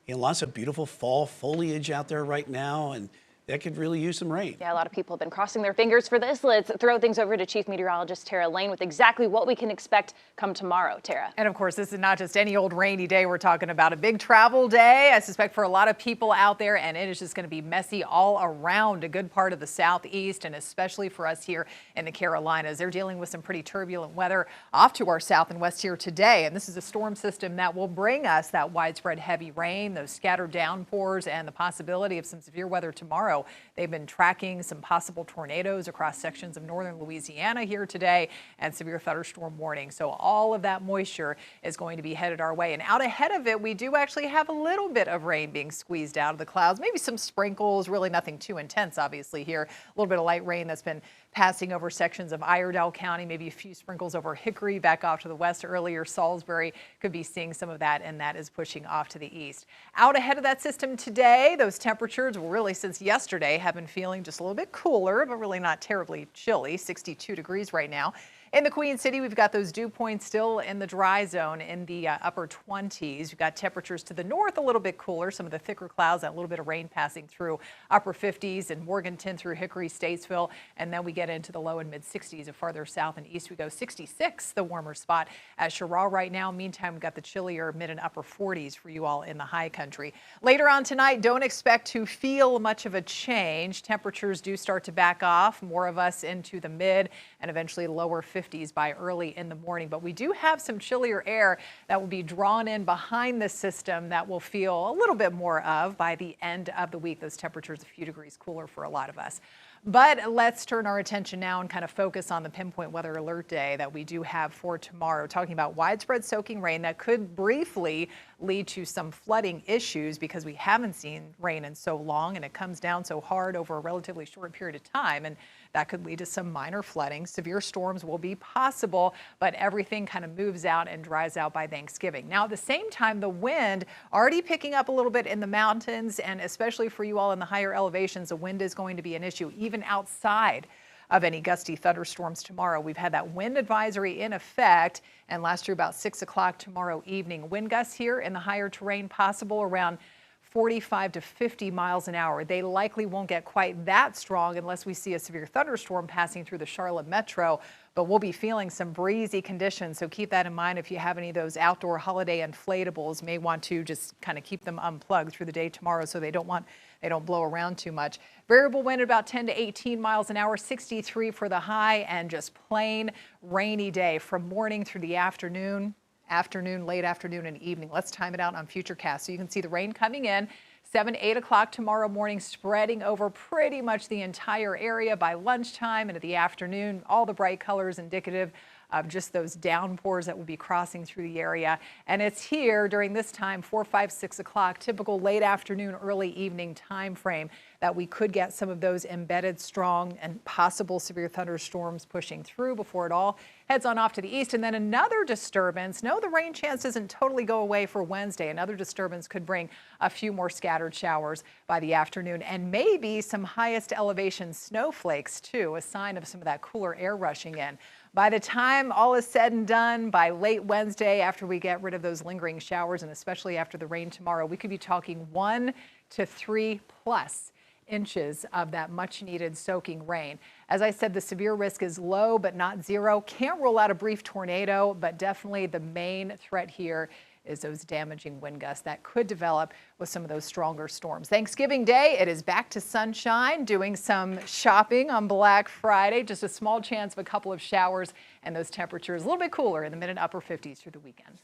Lots of beautiful fall foliage out there right now, and that could really use some rain. Yeah, a lot of people have been crossing their fingers for this. Let's throw things over to Chief Meteorologist Tara Lane with exactly what we can expect come tomorrow. Tara. And of course, this is not just any old rainy day. We're talking about a big travel day, I suspect, for a lot of people out there, and it is just going to be messy all around a good part of the southeast, and especially for us here in the Carolinas. They're dealing with some pretty turbulent weather off to our south and west here today, and this is a storm system that will bring us that widespread heavy rain, those scattered downpours, and the possibility of some severe weather tomorrow. They've been tracking some possible tornadoes across sections of northern Louisiana here today and severe thunderstorm warning. So all of that moisture is going to be headed our way. And out ahead of it, we do actually have a little bit of rain being squeezed out of the clouds, maybe some sprinkles, really nothing too intense, obviously here. A little bit of light rain that's been passing over sections of Iredell County, maybe a few sprinkles over Hickory, back off to the west earlier. Salisbury could be seeing some of that, and that is pushing off to the east. Out ahead of that system today, those temperatures will really, since yesterday, have been feeling just a little bit cooler, but really not terribly chilly, 62 degrees right now. In the Queen City, we've got those dew points still in the dry zone in the upper 20s. We've got temperatures to the north a little bit cooler, some of the thicker clouds, that little bit of rain passing through, upper 50s in Morganton through Hickory, Statesville, and then we get into the low and mid 60s. Farther south and east we go. 66, the warmer spot at Cheraw right now. Meantime, we've got the chillier mid and upper 40s for you all in the high country. Later on tonight, don't expect to feel much of a change. Temperatures do start to back off, more of us into the mid and eventually lower 50s by early in the morning. But we do have some chillier air that will be drawn in behind the system that we'll feel a little bit more of by the end of the week. Those temperatures a few degrees cooler for a lot of us. But let's turn our attention now and kind of focus on the pinpoint weather alert day that we do have for tomorrow, talking about widespread soaking rain that could briefly lead to some flooding issues because we haven't seen rain in so long and it comes down so hard over a relatively short period of time, and that could lead to some minor flooding. Severe storms will be possible, but everything kind of moves out and dries out by Thanksgiving. Now, at the same time, the wind already picking up a little bit in the mountains, and especially for you all in the higher elevations, the wind is going to be an issue even outside of any gusty thunderstorms tomorrow. We've had that wind advisory in effect and last through about 6 o'clock tomorrow evening. Wind gusts here in the higher terrain possible around 45 to 50 miles an hour. They likely won't get quite that strong unless we see a severe thunderstorm passing through the Charlotte metro, but we'll be feeling some breezy conditions. So keep that in mind if you have any of those outdoor holiday inflatables. May want to just kind of keep them unplugged through the day tomorrow so they don't blow around too much. Variable wind at about 10 to 18 miles an hour, 63 for the high, and just plain rainy day from morning through the afternoon, late afternoon and evening. Let's time it out on Futurecast so you can see the rain coming in 7, 8 o'clock tomorrow morning, spreading over pretty much the entire area by lunchtime, and at the afternoon, all the bright colors indicative of just those downpours that will be crossing through the area. And it's here during this time, 4, 5, 6 o'clock, typical late afternoon, early evening time frame, that we could get some of those embedded strong and possible severe thunderstorms pushing through before it all heads on off to the east. And then another disturbance. No, the rain chance doesn't totally go away for Wednesday. Another disturbance could bring a few more scattered showers by the afternoon and maybe some highest elevation snowflakes too, a sign of some of that cooler air rushing in. By the time all is said and done, by late Wednesday, after we get rid of those lingering showers, and especially after the rain tomorrow, we could be talking 1 to 3 plus inches of that much needed soaking rain. As I said, the severe risk is low, but not zero. Can't rule out a brief tornado, but definitely the main threat here is those damaging wind gusts that could develop with some of those stronger storms. Thanksgiving Day, it is back to sunshine, doing some shopping on Black Friday. Just a small chance of a couple of showers and those temperatures a little bit cooler in the mid and upper 50s through the weekend.